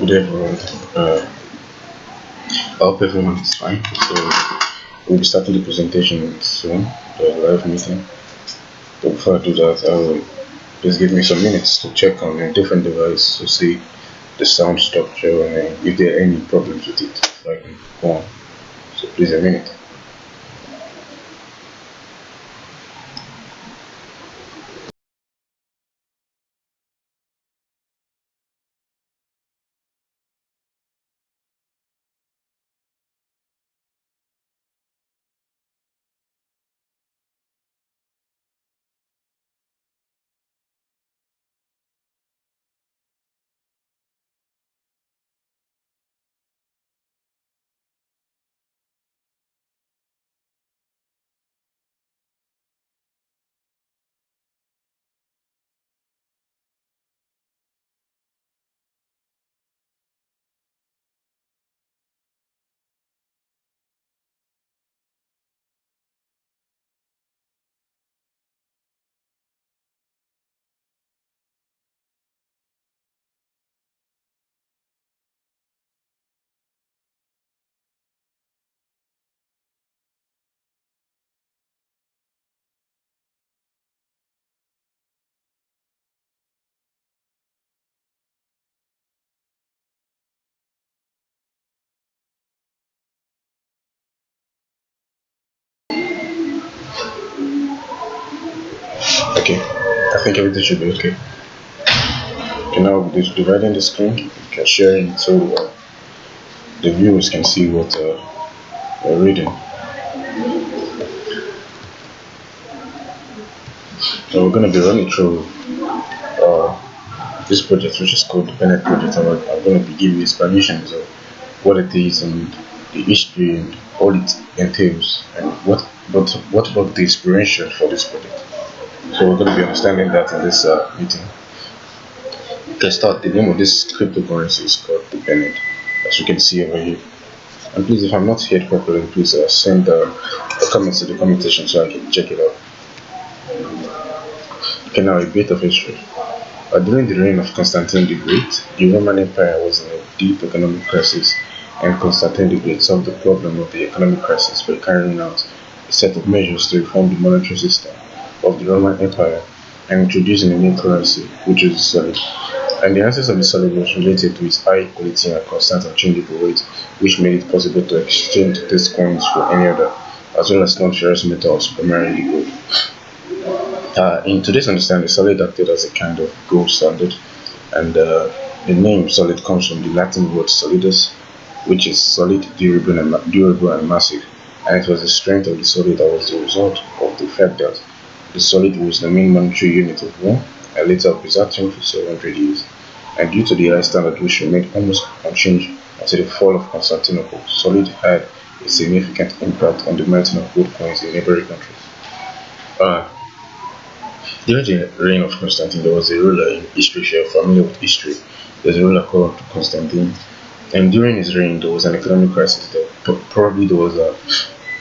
Good day, everyone. I hope everyone is fine. So we'll be starting the presentation soon, the live meeting. But before I do that, I will please give me some minutes to check on a different device to see the sound structure and if there are any problems with it, so I can go on. So please a minute. Okay, I think everything should be okay. Okay, now we're dividing the screen, okay, sharing it so the viewers can see what we're reading. So we're going to be running through this project, which is called the Bennett project. I'm going to be giving you explanations of what it is and the history and all it entails, and what about the inspiration for this project. So we're going to be understanding that in this meeting. You can start. The name of this cryptocurrency is called the Bennett, as you can see over here. And please, if I'm not heard properly, please send a comment to the comment section so I can check it out. Okay, now a bit of history. During the reign of Constantine the Great, the Roman Empire was in a deep economic crisis, and Constantine the Great solved the problem of the economic crisis by carrying out a set of measures to reform the monetary system of the Roman Empire and introducing a new currency, which was the solid. And the essence of the solid was related to its high quality and constant and changeable weight, which made it possible to exchange these coins for any other, as well as non-ferrous metals, primarily gold. In today's understanding, solid acted as a kind of gold standard, and the name solid comes from the Latin word solidus, which is solid, durable, and massive. And it was the strength of the solid that was the result of the fact that the solid was the main monetary unit of Rome and later of Byzantium for 700 years. And due to the high standard which remained almost unchanged until the fall of Constantinople, solid had a significant impact on the melting of gold coins in neighboring countries. During the reign of Constantine, there was a ruler in history. If you're familiar with history, there's a ruler called Constantine, and during his reign, there was an economic crisis. Probably there was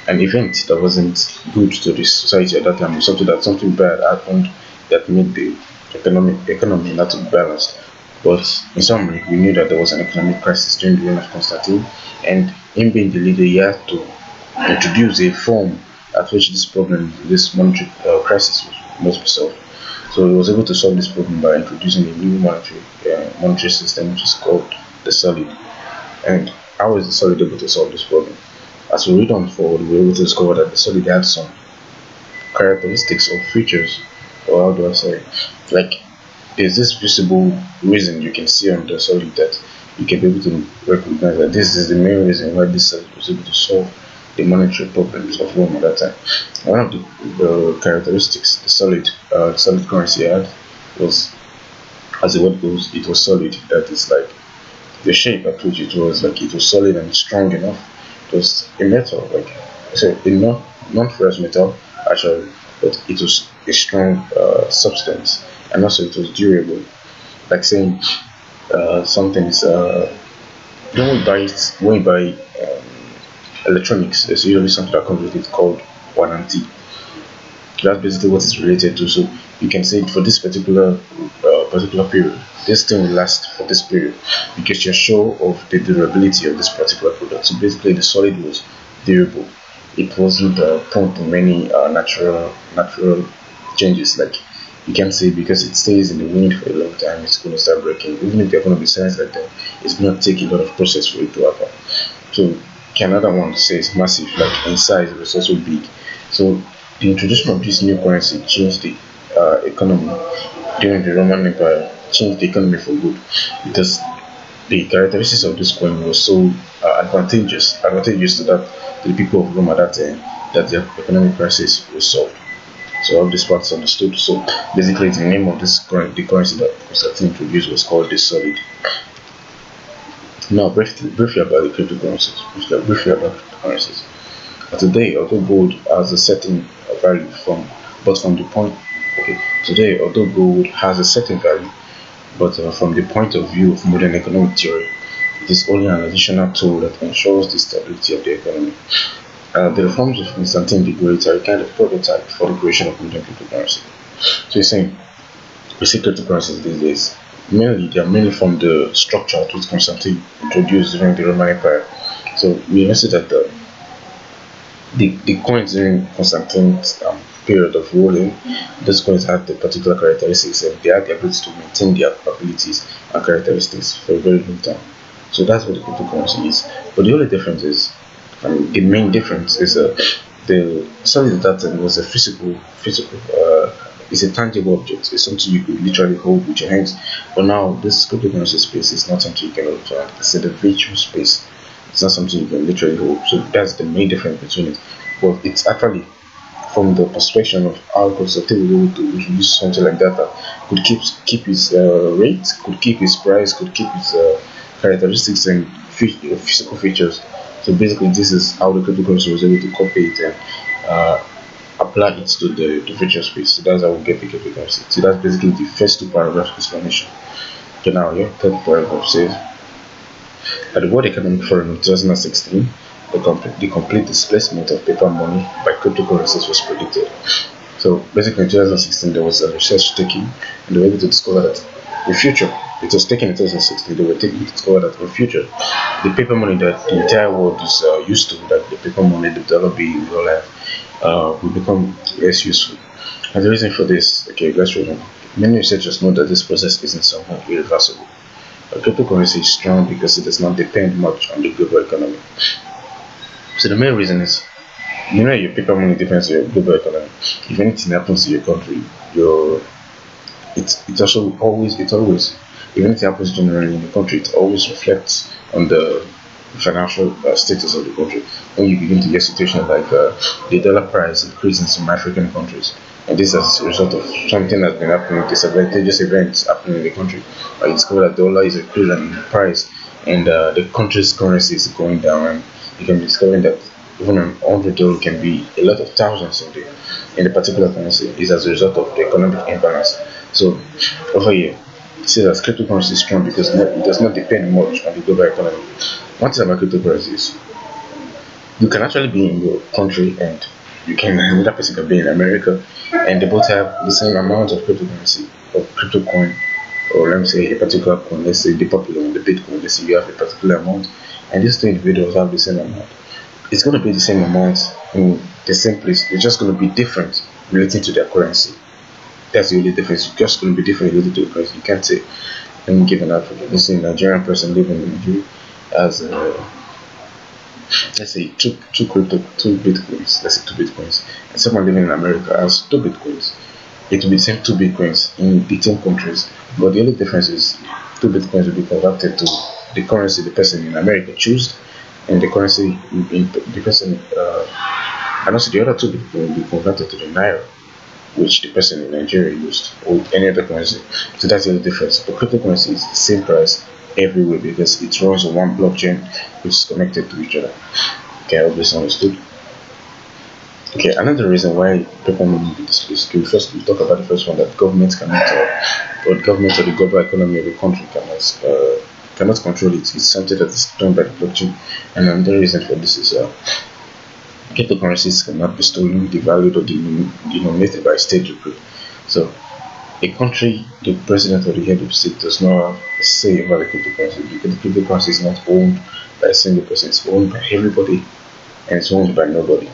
an event that wasn't good to the society at that time, something bad happened that made the economy not to be balanced. But in summary, we knew that there was an economic crisis during the reign of Constantine, and him being the leader, he had to introduce a form at which this monetary crisis must be solved. So he was able to solve this problem by introducing a new monetary system, which is called the solid. And how is the solid able to solve this problem? As we read on forward, we were able to discover that the solid had some characteristics or features, or how do I say, like there's this visible reason you can see on the solid that you can be able to recognize that this is the main reason why this solid was able to solve the monetary problems of Rome at that time. One of the characteristics the solid currency had was, as the word goes, it was solid. That is like the shape at which it was solid and strong enough. It was a metal, like I said, a non-ferrous metal actually, but it was a strong substance, and also it was durable. Like saying something is when we buy electronics, there's usually something that comes with it called warranty. That's basically what it's related to. So you can say for this particular particular period. This thing will last for this period because you're sure of the durability of this particular product. So basically, the solid was durable. It wasn't prone to many natural changes. Like you can say because it stays in the wind for a long time, it's going to start breaking. Even if there are going to be signs like that, it's going to take a lot of process for it to happen. So another one says massive, like in size, it was also big. So the introduction of this new currency changed the economy during the Roman Empire, changed the economy for good because the characteristics of this coin was so advantageous to the people of Rome at that time that their economic crisis was solved. So all these parts understood. So basically, the name of this the currency that Constantine introduced was called the solid. Now, briefly about the cryptocurrencies. Today, although gold has a certain value from the point. Okay, today, although gold has a certain value, but from the point of view of modern economic theory, it is only an additional tool that ensures the stability of the economy. The reforms of Constantine the Great are a kind of prototype for the creation of modern cryptocurrency. So you're saying we see cryptocurrencies these days. They are mainly from the structure which Constantine introduced during the Roman Empire. So we noticed that the coins during Constantine's period of ruling, those coins had the particular characteristics and they had the ability to maintain their abilities and characteristics for a very long time. So that's what the cryptocurrency is. But the only difference is, the main difference is the solid data was a physical, it's a tangible object. It's something you could literally hold with your hands. But now this cryptocurrency space is not something you can hold with your hands. It's a virtual space. It's not something you can literally hold. So that's the main difference between it. But it's actually from the perspective of how Constantine was able to introduce something like that could keep its rate, could keep its price, could keep its characteristics and physical features. So basically, this is how the cryptocurrency was able to copy it and apply it to the virtual space. So that's how we get the cryptocurrency. So that's basically the first two paragraphs explanation. Okay, now your third paragraph says at the World Economic Forum in 2016, the complete displacement of paper money by cryptocurrencies was predicted. So basically in 2016 there was a research taken and they were able to discover that in future, it was taken in 2016, they were able to discover that in future, the paper money that the entire world is used to, that the paper money, the dollar bill, we all have, will become less useful. And the reason for this, okay, let's remember, many researchers know that this process isn't somehow irreversible. A cryptocurrency is strong because it does not depend much on the global economy. So the main reason is, your paper money depends on your global economy. If anything happens to your country, it always, even if it happens generally in the country, it always reflects on the financial status of the country. When you begin to get situations like the dollar price increase in some African countries, and this as a result of something that's been happening, disadvantageous events happening in the country, you discover that the dollar is increasing in price and the country's currency is going down, and you can be discovering that even $100 can be a lot of thousands in the particular currency is as a result of the economic imbalance. So over here, it says that cryptocurrency is strong because it does not depend much on the global economy. One thing about cryptocurrencies, you can actually be in your country and another person can be in America and they both have the same amount of cryptocurrency or crypto coin, or let me say a particular coin, let's say the popular one, the Bitcoin, let's say you have a particular amount and these two individuals have the same amount. It's going to be the same amount in the same place, it's just going to be different relating to their currency. That's the only difference. It's just going to be different related to the currency. You can't say, let me give an example. Let's say a Nigerian person living in Nigeria has, let's say two bitcoins. Let's say 2 bitcoins, and someone living in America has 2 bitcoins. It will be the same 2 bitcoins in the same countries, but the only difference is 2 bitcoins will be converted to the currency the person in America choose, and the currency in the person, and also the other 2 bitcoins will be converted to the naira, which the person in Nigeria used, or any other currency. So that's the only difference. But cryptocurrency is the same price everywhere because it runs on one blockchain which is connected to each other. Okay, I hope this understood. Okay, another reason why paper money is displaced. Okay, first we talk about the first one, that government cannot, or government or the global economy of the country cannot control it. It's something that is done by the blockchain. And another reason for this is cryptocurrencies cannot be stolen, devalued, or denominated by state decree. So A country, the president or the head of state does not have a say over the cryptocurrency because the cryptocurrency is not owned by a single person, it's owned by everybody and it's owned by nobody.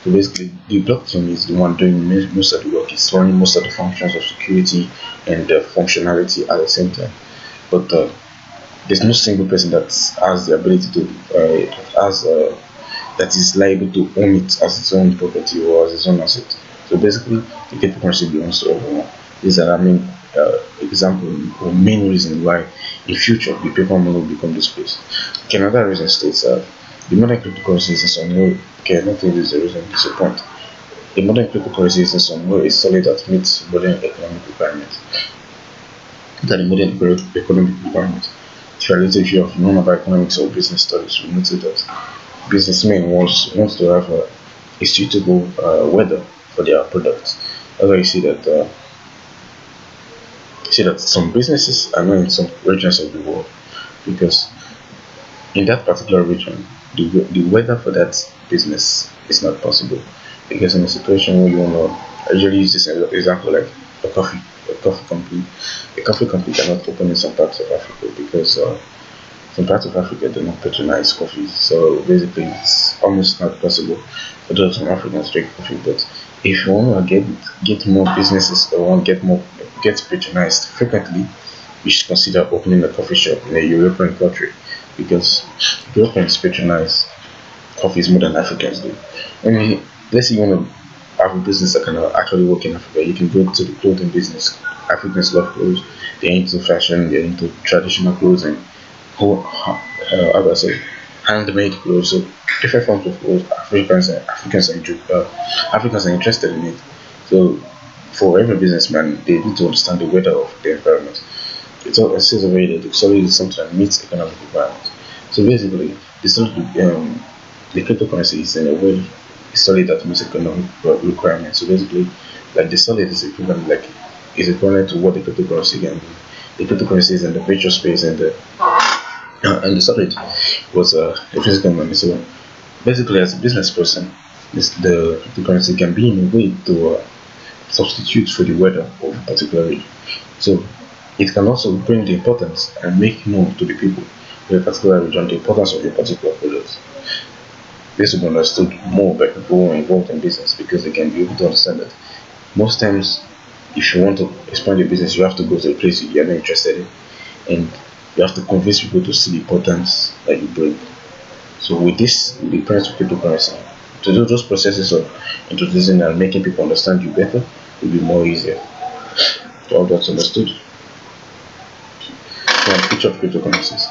So basically, the blockchain is the one doing most of the work. It's running most of the functions of security and functionality at the same time. But there's no single person that has the ability to that is liable to own it as its own property or as its own asset. So basically, the cryptocurrency belongs to everyone. These are, example or main reason why in future the paper money will become displaced. Okay, another reason states the modern cryptocurrency is in some way, okay, I don't think this is the reason, it's a point. The modern cryptocurrency is in some way a solid that meets modern economic requirements. That the modern economic requirements. If you have known about economics or business studies, you notice that businessmen wants to have a suitable weather for their products. That's why you see that some businesses are not in some regions of the world because in that particular region, the weather for that business is not possible. Because in a situation where you want to, I usually use this example like a coffee company. A coffee company cannot open in some parts of Africa because some parts of Africa do not patronize coffee. So basically, it's almost not possible for those from Africans to drink coffee. But if you want to get more businesses or want to get patronized frequently, you should consider opening a coffee shop in a European country because Europeans patronize coffees more than Africans do. I mean, let's say you want to have a business that can actually work in Africa, you can go to the clothing business. Africans love clothes. They're into fashion. They're into traditional clothes and how do I say handmade clothes. So different forms of clothes. Africans are interested in it. So for every businessman, they need to understand the weather of the environment. It says already that the solid is something that meets economic requirements. So basically, the cryptocurrency is in a way a solid that meets economic requirements. So basically, like the solid is equivalent to what the cryptocurrency can be. The cryptocurrency is in the virtual space and the solid was a physical money. So basically, as a business person, the cryptocurrency can be in a way to substitute for the weather of a particular region. So it can also bring the importance and make known to the people in a particular region the importance of a particular product. This will be understood more by people who are involved in business because they can be able to understand that most times if you want to expand your business you have to go to a place you are not interested in and you have to convince people to see the importance that you bring. So with the price of cryptocurrency, to do those processes of introducing and making people understand you better will be more easier. So all that's understood. So picture of cryptocurrencies.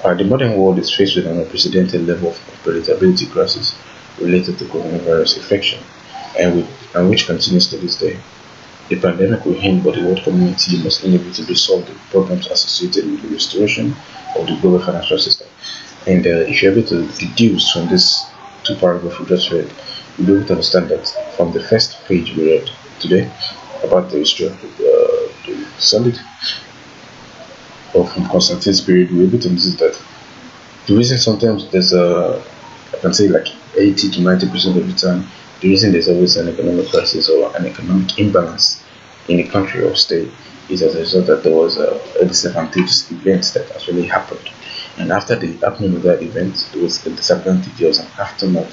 The modern world is faced with an unprecedented level of unpredictability crisis related to coronavirus infection, and which continues to this day. The pandemic will end, but the world community must inevitably solve the problems associated with the restoration of the global financial system. And if you're able to deduce from this two paragraphs we just read, you'll be able to understand that from the first page we read today about the history of the solid or from Constantine's period, we're able to notice that the reason sometimes there's I can say like 80 to 90% of the time, the reason there's always an economic crisis or an economic imbalance in a country or state is as a result that there was a disadvantageous event that actually happened. And after the happening of that event, there was a disadvantage, there was an aftermath.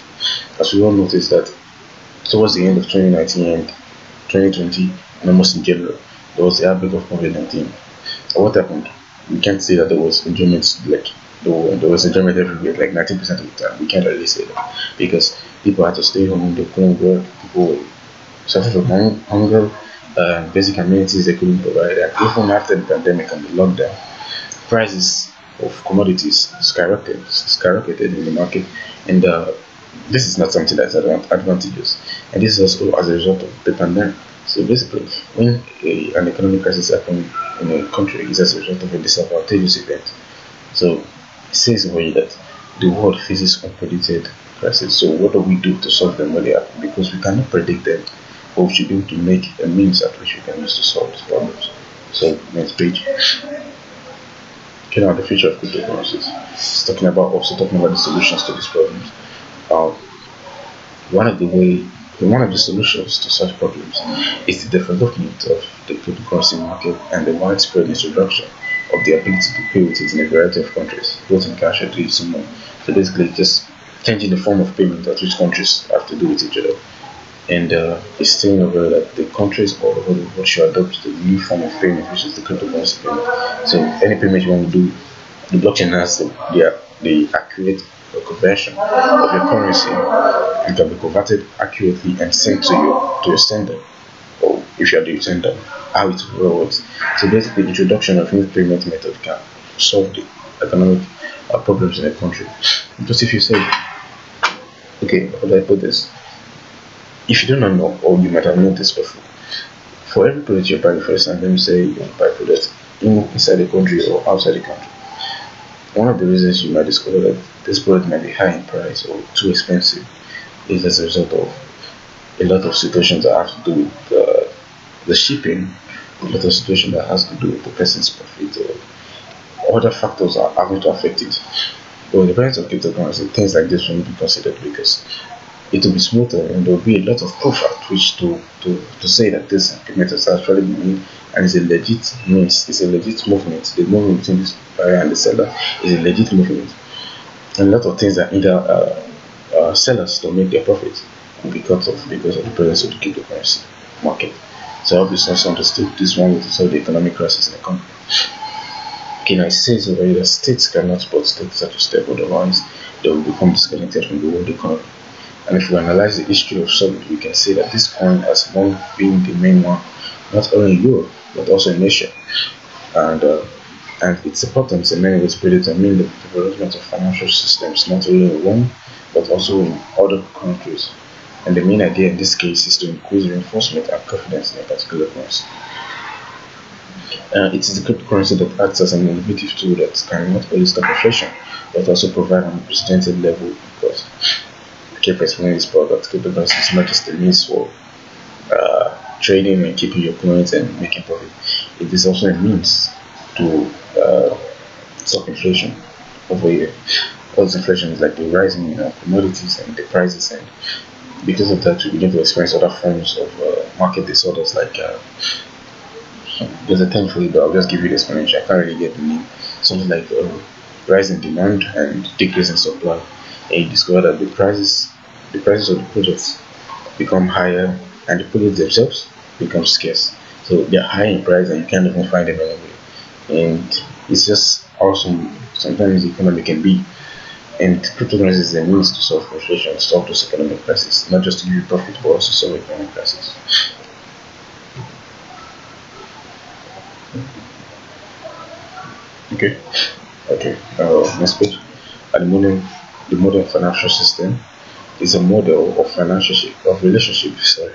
As we all noticed that towards the end of 2019 and 2020, and almost in general, there was the outbreak of COVID-19. So what happened? We can't say that there was enjoyment like there was enjoyment everywhere, like 90% of the time. We can't really say that because people had to stay home, they couldn't work, people were suffering from hunger, basic amenities they couldn't provide. And even after the pandemic and the lockdown, prices of commodities skyrocketed in the market, and this is not something that's advantageous, and this is also as a result of the pandemic. So basically, when an economic crisis happens in a country, it's as a result of a disadvantageous event. So it says away that the world faces unpredicted crises. So what do we do to solve them when they happen? Because we cannot predict them, but we should be able to make a means at which we can use to solve these problems. So next page. Okay, now the future of cryptocurrencies. It's talking about the solutions to these problems. One of the way One of the solutions to such problems is the development of the cryptocurrency market and the widespread introduction of the ability to pay with it in a variety of countries, both in cash and digital money. So basically, just changing the form of payment that which countries have to do with each other. And it's saying over that the countries all over the world should adopt the new form of payment, which is the cryptocurrency payment. So any payment you want to do, the blockchain has the accurate conversion of your currency and can be converted accurately and sent to your sender, or if you are the sender, how it works. So basically, the introduction of new payment method can solve the economic problems in a country. Because if you say, okay, how do I put this? If you do not know, or you might have noticed before, for every product you're buying, for example, let me say you buy products inside the country or outside the country, one of the reasons you might discover that this product might be high in price or too expensive is as a result of a lot of situations that have to do with the shipping, a lot of situations that has to do with the person's profit, or other factors are having to affect it. But in the presence of cryptocurrency, things like this will not be considered because it will be smoother and there will be a lot of proof at which to say that this payment has actually been made and it's a legit means, it's a legit movement. The movement between this buyer and the seller is a legit movement. And a lot of things that either sellers to make their profit because of the presence of the cryptocurrency market. So I hope this also understood. This one will solve the economic crisis in the country. Okay, now it says already that states cannot support states such a step, otherwise they will become disconnected from the world economy. And if we analyze the history of Soldo, we can say that this coin has long been the main one, not only in Europe, but also in Asia. And its importance in many ways predetermine the development of financial systems, not only in one, but also in other countries. And the main idea in this case is to increase reinforcement and confidence in a particular currency. It is the cryptocurrency that acts as an innovative tool that can not only stop inflation, but also provide an unprecedented level because keep explaining this product. Cryptocurrency is not just a means for trading and keeping your coins and making profit. It is also a means to stop inflation over here. Because inflation is like the rising commodities and the prices, and because of that, we begin to experience other forms of market disorders like there's a term for it, but I'll just give you the explanation. I can't really get the name. Something like rise in demand and decrease in supply, and you discover that the prices of the products become higher and the products themselves become scarce. So they're high in price and you can't even find them anywhere. And it's just awesome. Sometimes the economy can be. And cryptocurrency is a means to solve inflation and solve those economic crises, not just to give you profit, but also solve economic crises. Okay. Next page. At the modern financial system is a model of relationship. Sorry.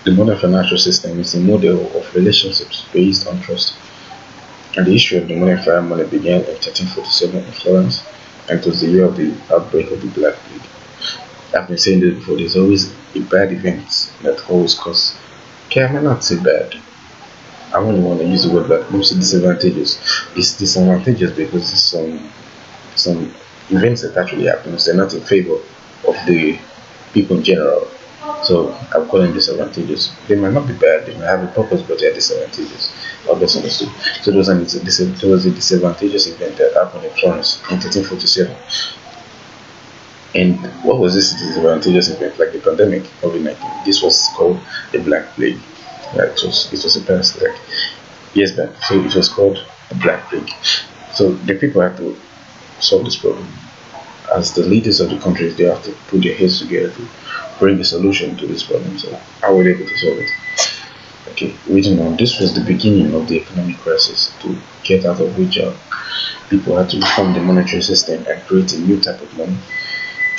The modern financial system is a model of relationships based on trust. And the history of the modern fiat money began in 1347 in Florence, and it was the year of the outbreak of the Black Plague. I've been saying this before, there's always a bad event that always cause. Okay, I might not say bad. I only want to use the word bad. Most disadvantages. It's disadvantageous because there's some events that actually happen. They're not in favor of the people in general. So I'm calling disadvantageous. They might not be bad, they might have a purpose, but they are disadvantageous. Or best understood. So it was a disadvantageous event that happened in Florence in 1347. And what was this disadvantageous event? Like the pandemic, COVID-19. This was called the Black Plague. It was a past like years back. So it was called the Black Plague. So the people had to solve this problem. As the leaders of the countries, they have to put their heads together to bring a solution to this problem. So how were they able to solve it? Okay, reading on, this was the beginning of the economic crisis, to get out of which people had to reform the monetary system and create a new type of money,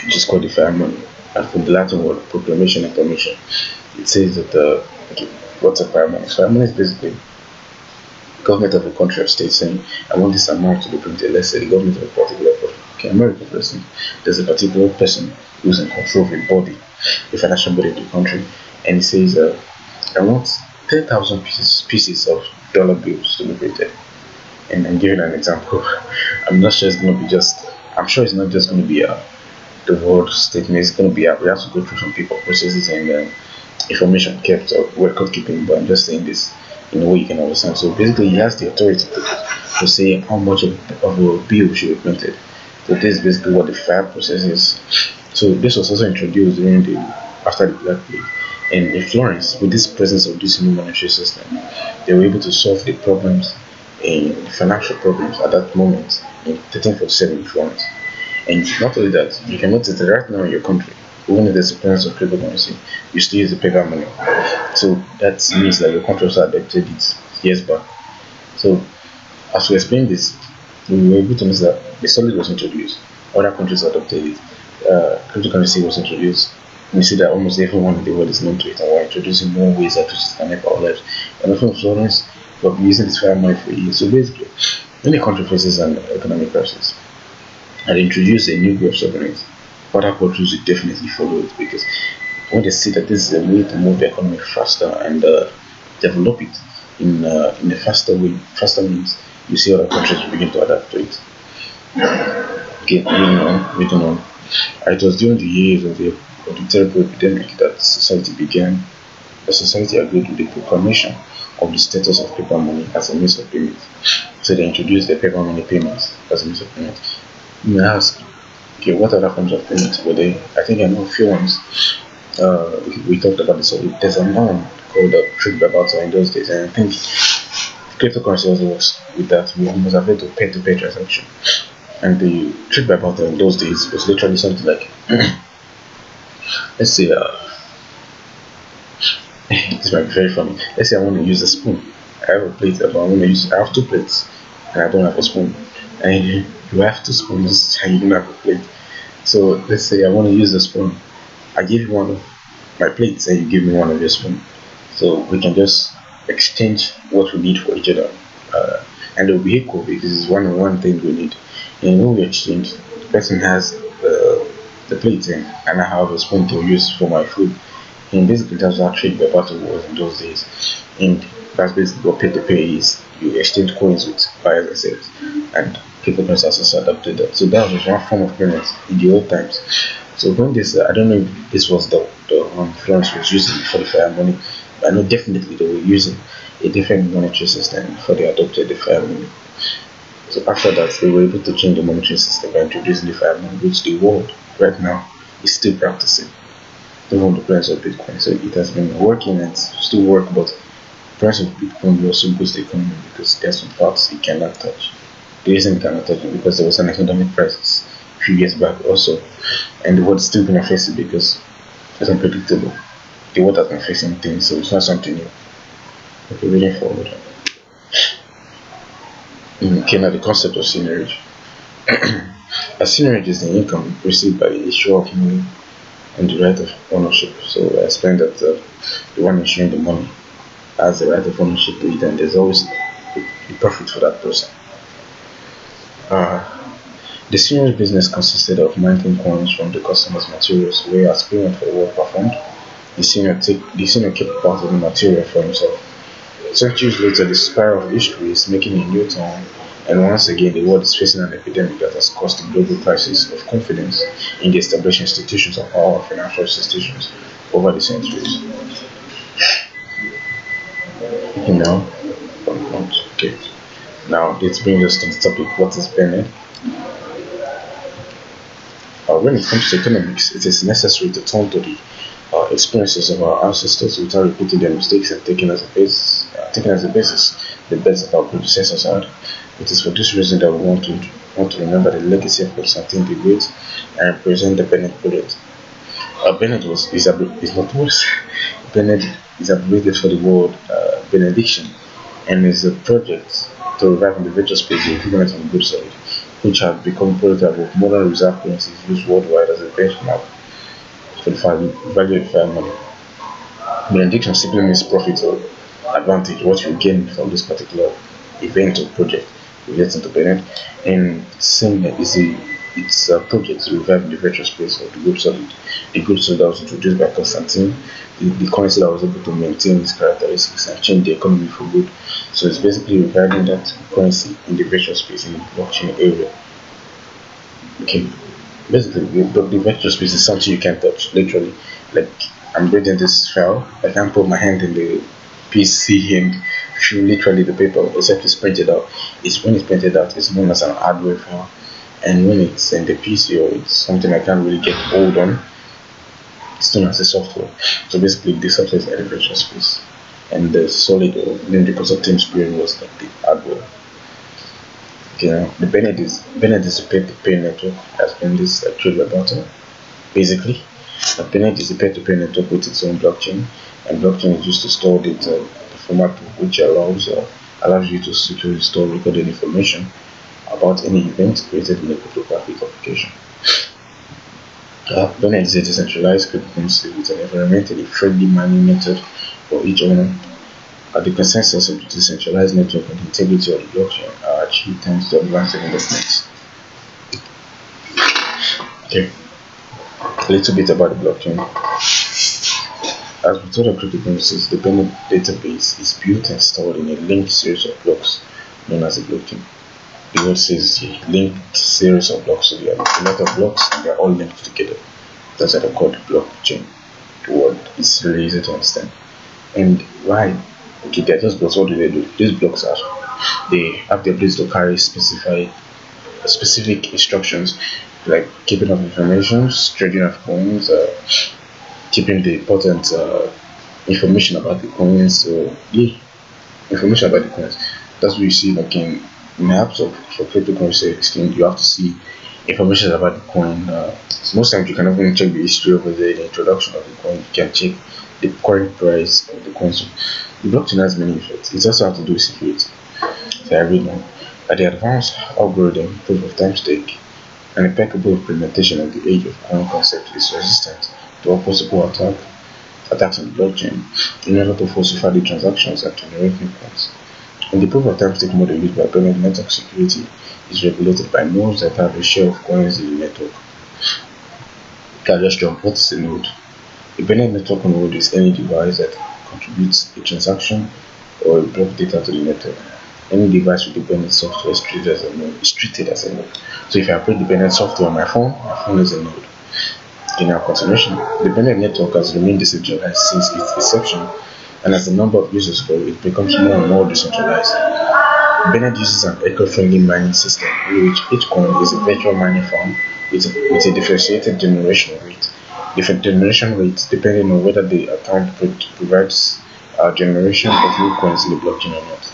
which is called the fiat money. And from the Latin word proclamation and permission, it says that what's a fiat money? Fiat money is basically government of a country or state saying, I want this amount to be printed. Let's say the government of a particular country. Okay, America, for instance, there's a particular person who's in control of a body, a financial body of the country, and he says, I want 10,000 pieces of dollar bills to be printed. And I'm giving an example. I'm not sure it's going to be I'm sure it's not just going to be the world statement is going to be, we have to go through some paper processes and information kept or record keeping, but I'm just saying this in a way you can understand. So basically, he has the authority to say how much of a bill should be printed. So this is basically what the FAR process is. So this was also introduced during the after the Black Plague. And in Florence, with this presence of this new monetary system, they were able to solve the problems in financial problems at that moment in 1347 in Florence. And not only that, you can notice that right now in your country, even if there's a presence of cryptocurrency, you still use the paper money. So that means that your country also adopted it years back. So as we explained this, we were able to notice that the solid was introduced, other countries adopted it, cryptocurrency was introduced. We see that almost everyone in the world is known to it, and we're introducing more ways that which can help our lives. And also in Florence, we've been using this fire money for years. So basically, when a country faces an economic crisis and introduce a new way of sovereignty, other countries will definitely follow it, because when they see that this is a way to move the economy faster and develop it in a faster way, faster means, you see other countries begin to adapt to it. Okay, moving on. It was during the years of the terrible epidemic that society began. The society agreed with the proclamation of the status of paper money as a means of payment. So they introduced the paper money payments as a means of payment. You may ask, okay, what other forms of payments were there? I think I know a few ones. We talked about this already. There's a man called trade by barter in those days, and I think cryptocurrency also works with that. We almost have to pay-to-pay transaction. And the trade by barter in those days was literally something like, let's say, this might be very funny. Let's say I want to use a spoon. I have a plate, but I have two plates, and I don't have a spoon. And you have two spoons, and you don't have a plate. So let's say I want to use the spoon. I give you one of my plates, and you give me one of your spoons. So we can just exchange what we need for each other, and it will be equal because it's one thing we need. And when we exchange, the person has the plate and I have a spoon to use for my food. And basically that's how trade by barter was in those days. And that's basically what pay-to-pay is. You exchange coins with buyers and sellers, and cryptocurrency has also adopted that. So that was one form of payment in the old times. So when this, I don't know if this was the Florence was using for the fire money, but I know definitely they were using a different monetary system before they adopted the fire money. So after that, they were able to change the monetary system by introducing the fire money, which the world right now is still practicing, even the price of Bitcoin. So it has been working and still work, but the price of Bitcoin will also boost the economy because there's some parts it cannot touch. The reason it cannot touch it because there was an economic crisis a few years back also, and the world is still being affected because it's unpredictable. The world has been facing things, so it's not something new. Okay, moving forward. Okay, now the concept of seigniorage. A seigniorage is the income received by the issuer of money and the right of ownership. So I explained that the one issuing the money has the right of ownership to it, and there's always the profit for that person. The seigniorage business consisted of minting coins from the customer's materials, where as payment for the work performed, the senior kept part of the material for himself. Centuries later, the spiral of history is making a new turn, and once again the world is facing an epidemic that has caused a global crisis of confidence in the established institutions of our financial institutions over the centuries. Okay. Now, this brings us to the topic, what is Bennett? When it comes to economics, it is necessary to turn to the experiences of our ancestors without repeating their mistakes and taking as a basis the bets that our predecessors had. It is for this reason that we want to remember the legacy of Constantine the Great and present the Bennett project. Bennett Bennett is abbreviated for the word benediction, and is a project to revive in the virtual space the equivalent of good solid, which have become prototype of modern reserve currencies used worldwide as a benchmark for the value of fair money. Benediction simply means profit or advantage, what you gain from this particular event or project relating to Bennett. And same it's a project to revive the virtual space of the gold solid. The gold solid that was introduced by Constantine, the currency that was able to maintain its characteristics and change the economy for good. So it's basically reviving that currency in the virtual space in the blockchain area. Okay. Basically, the vector space is something you can't touch, literally. Like, I'm reading this file, I can't put my hand in the PC and feel literally the paper, except it's printed out. It's when it's printed out, it's known as an hardware file, and when it's in the PC or it's something I can't really get hold on, it's known as a software. So basically, the software is a vector space, and the solid or then the consortium spirit was like the hardware. Okay, now the Benet is a peer-to-peer network, has been this actually about it. Basically, a Benet is a peer-to-peer network with its own blockchain, and blockchain is used to store data, the format which allows you to securely store recorded information about any event created in a cryptographic application. Benet is a decentralized cryptocurrency with an environmentally friendly mining method for each owner. The consensus of the decentralized network and the integrity of the blockchain are achieved thanks to advanced developments. Okay, a little bit about the blockchain. As with other cryptocurrencies, the Benet database is built and stored in a linked series of blocks known as a blockchain. The word says a linked series of blocks, so there are a lot of blocks and they are all linked together. That's why they're called blockchain. The word is really easy to understand. And why? Okay, they're just blocks. What do they do? These blocks they have the ability to carry specific instructions like keeping of information, trading of coins, keeping the important information about the coins. So yeah, information about the coins. That's what you see like in apps for cryptocurrency exchange. You have to see information about the coin. So most times you can even check the history over there, the introduction of the coin. You can check the current price of the coin. So the blockchain has many effects. It also has to do with security. So I read now. At the advanced algorithm, proof-of-timestake, an impeccable implementation of the age of coin concept is resistant to all possible attacks on the blockchain in order to falsify the transactions and generate new coins. In the proof-of-timestake model used by Benet, network security is regulated by nodes that have a share of coins in the network. Okay, just jump. What is a node? A Benet network node is any device that contributes a transaction or a block data to the network. Any device with the Benet software is treated as a node. So if I put the Benet software on my phone is a node. In our continuation, the Benet network has remained decentralized since its inception, and as the number of users grow, it becomes more and more decentralized. Benet uses an eco-friendly mining system in which each coin is a virtual mining farm with a differentiated generation rate. Different generation rates depending on whether the account provides a generation of new coins in the blockchain or not.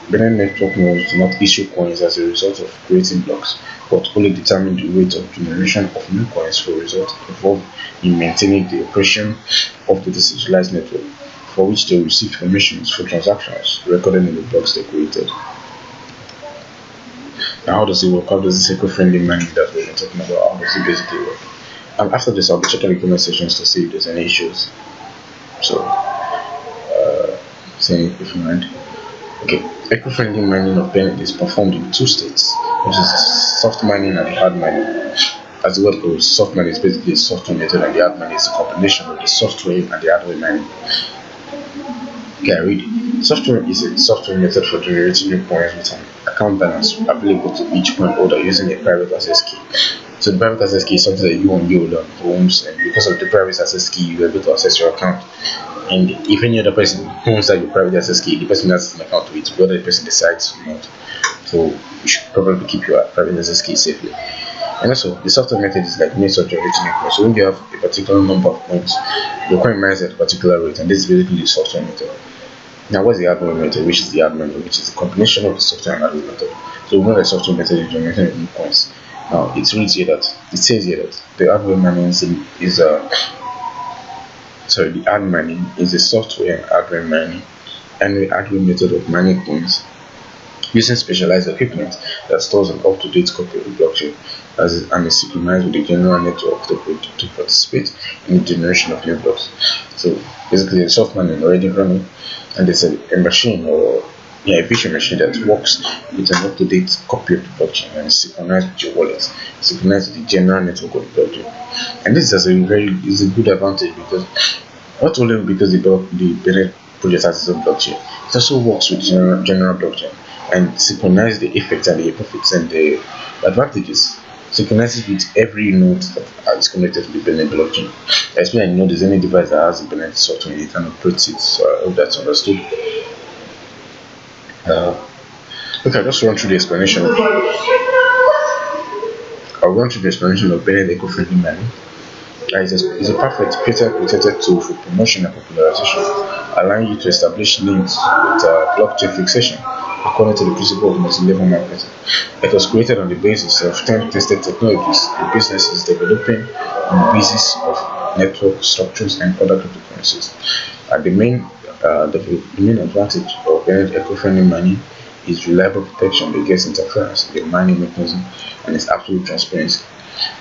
Benet network nodes do not issue coins as a result of creating blocks, but only determine the rate of generation of new coins for results involved in maintaining the operation of the decentralized network, for which they receive permissions for transactions recorded in the blocks they created. Now, how does it work? How does this eco-friendly mining that we're talking about, how does it basically work? After this, I'll be checking the comment sections to see if there's any issues. So, saying if you mind. Okay, eco-friendly mining of Benet is performed in two states, which is soft mining and the hard mining. As the word goes, soft mining is basically a software method, and the hard mining is a combination of the software and the hardware mining. Okay, I read. Software is a software method for generating new coins with an account balance applicable to each coin holder using a private access key. So the private access key is something that you owns, and because of the private access key, you're able to access your account. And if any other person owns that your private access key, the person has an account to it, whether the person decides or not. So you should probably keep your private access key safely. And also, the software method is like means of generating new coins. So when you have a particular number of coins, your coin mines at a particular rate, and this is basically the software method. Now, what's the hardware method, which is the hardware method, which is a combination of the software and hardware method. So we know the software method is generating new coins. Now, it says here that the hardware mining the hard mining is a software and hardware mining and the hardware method of mining coins using specialized equipment that stores an up-to-date copy of the blockchain and is synchronized with the general network to participate in the generation of new blocks. So basically, the soft mining already running, and there's a machine or a virtual machine that works with an up-to-date copy of the blockchain and is synchronized with your wallet, synchronized with the general network of the blockchain. And this is a good advantage, because not only because the Benet project has its own blockchain, it also works with general blockchain and synchronize the effects and the profits and the advantages. synchronizes with every node that is connected to the Bennett blockchain. Especially, I know there's any device that has the Bennett software in it and operates it. So I hope that's understood. Okay, I'll just run through the explanation. I'll run through the explanation of Bennett eco-friendly mining. It's a perfect patent-protected tool for promotion and popularization, allowing you to establish links with blockchain fixation according to the principle of multi-level marketing. It was created on the basis of 10 tested technologies the business is developing on the basis of network structures and other cryptocurrencies. The main advantage of Bennett eco-friendly mining is reliable protection against interference in the mining mechanism and its absolute transparency.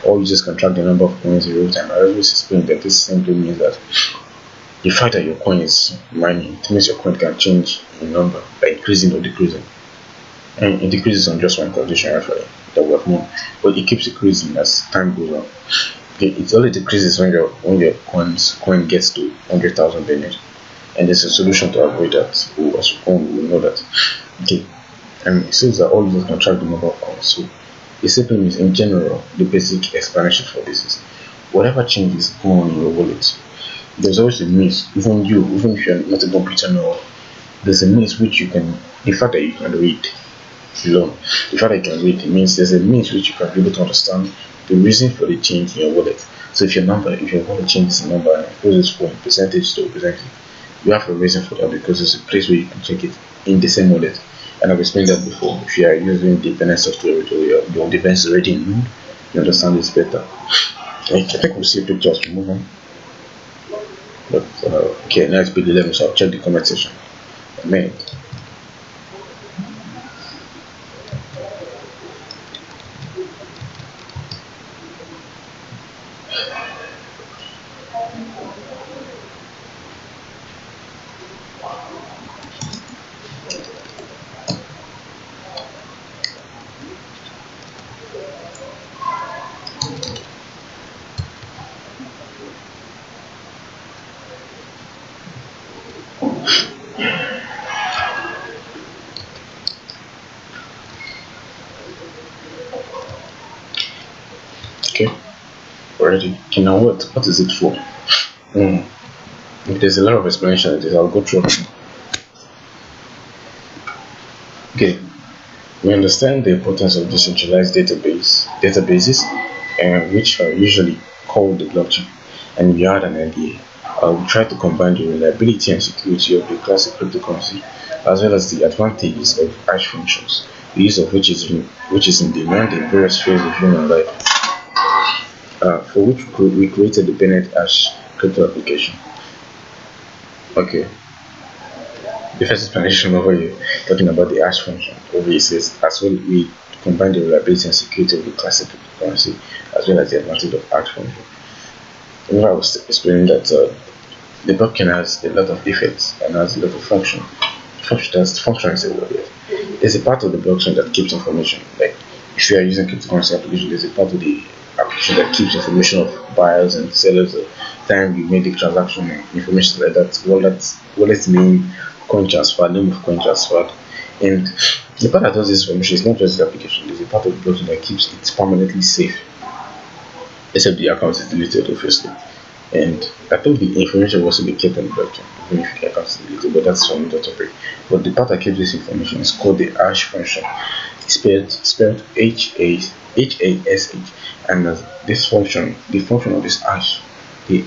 All users can track the number of coins in real time. I always explain that this simply means that the fact that your coin is mining, it means your coin can change in number by increasing or decreasing. And it decreases on just one condition actually that we have known, but it keeps decreasing as time goes on. Okay, it only decreases when your coin gets to 100,000 Bennett, and there's a solution to avoid that. We will know that. Okay, and it says that all users can track the number of coins. So it simply means, in general, the basic explanation for this is whatever changes go on in your wallet, there's always a means. Even if you're not a computer now, there's a means which you can. The fact that you can read alone, the fact that you can read, it means there's a means which you can be able to understand the reason for the change in your wallet. So if your wallet changes in number and it goes from percentage to percentage, you have a reason for that because there's a place where you can check it in the same wallet. And I've explained that before. If you are using dependent software with your device already in node, you understand this better. I think we'll see pictures to move on. But okay, now it's big 11, so I'll check the comment section. A minute. Okay, already. Okay, now what is it for? There's a lot of explanation of this. I'll go through it. Okay, we understand the importance of decentralized databases, which are usually called the blockchain, and we add an NDA. We try to combine the reliability and security of the classic cryptocurrency, as well as the advantages of hash functions, the use of which is in demand in various phases of human life. For which we created the Bennett Hash crypto application. Okay. The first explanation over here, talking about the hash function, over here says, as well we combine the reliability and security of the classic cryptocurrency, as well as the advantage of hash function. Remember I was explaining that the blockchain has a lot of effects and has a lot of function. Function is a word. There's a part of the blockchain that keeps information. Like if you are using cryptocurrency application, there's a part of the application that keeps information of buyers and sellers, the time you made the transaction, information like that, wallet name, coin transfer, name of coin transfer. And the part that does this information is not just the application, there's a part of the blockchain that keeps it permanently safe, except the account is deleted, obviously. And I think the information will also be kept on the blockchain, even if the account is deleted, but that's from the topic. But the part that keeps this information is called the hash function. It's spelled H-A-S-H. And this function, the function of this hash, the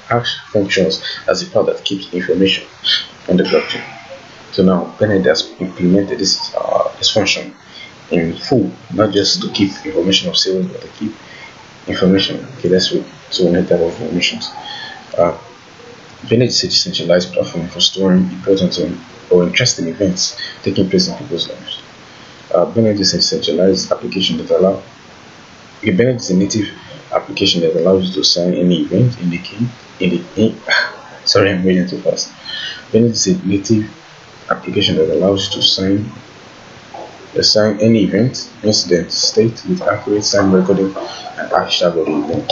hash functions as the part that keeps information on the blockchain. So now Bennett has implemented this function in full, not just to keep information of sales, but to keep information. Okay, let's read so many type of informations. Bennett is a decentralized platform for storing important or interesting events taking place in people's lives. Bennett is a centralized application that allows. Bennett is a native application that allows you to sign any event sorry, I'm reading too fast. Bennett is a native application that allows you to sign any event, incident, state with accurate time recording and hashtag of the event.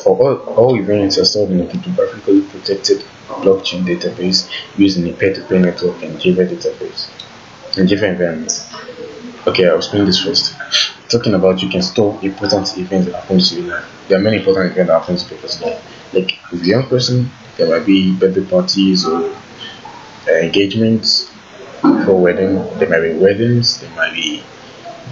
All events are stored in a cryptographically protected blockchain database using a peer-to-peer network and Java database and Java environment. Okay, I'll explain this first. talking about you can store important events that happen to you. Like, there are many important events that happen to people's life. Like with a young person, there might be birthday parties or engagements for wedding. There might be weddings. There might be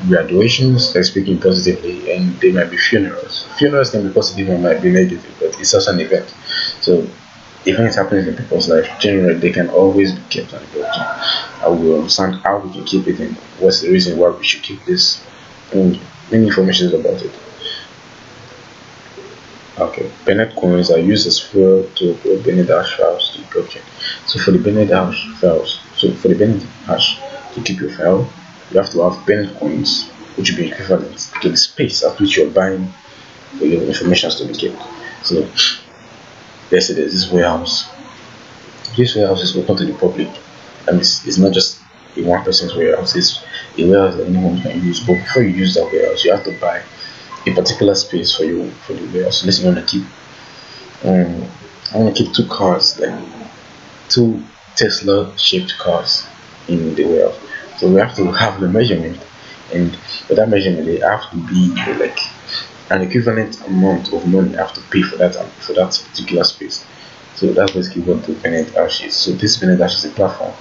graduations. They're speaking positively, and there might be funerals. Funerals can be positive and might be negative, but it's also an event. So events happening in people's life, generally they can always be kept on the blockchain. I will understand how we can keep it and what's the reason why we should keep this, and many information about it. Okay, Bennett coins are used as fuel to upload Bennett hash files to the blockchain. So for the Bennett hash to keep your file, you have to have Bennett coins, which will be equivalent to the space at which you're buying for your information to be kept. So let's say there's this warehouse. This warehouse is open to the public, and it's not just a one person's warehouse. It's a warehouse that anyone can use. But before you use that warehouse, you have to buy a particular space for the warehouse. Let's say you want to keep, I want to keep two cars, like two Tesla-shaped cars in the warehouse. So we have to have the measurement, and for that measurement, they have to be like an equivalent amount of money I have to pay for that particular space. So that's basically what the Bennett Hash is. So this Bennett Hash is a platform,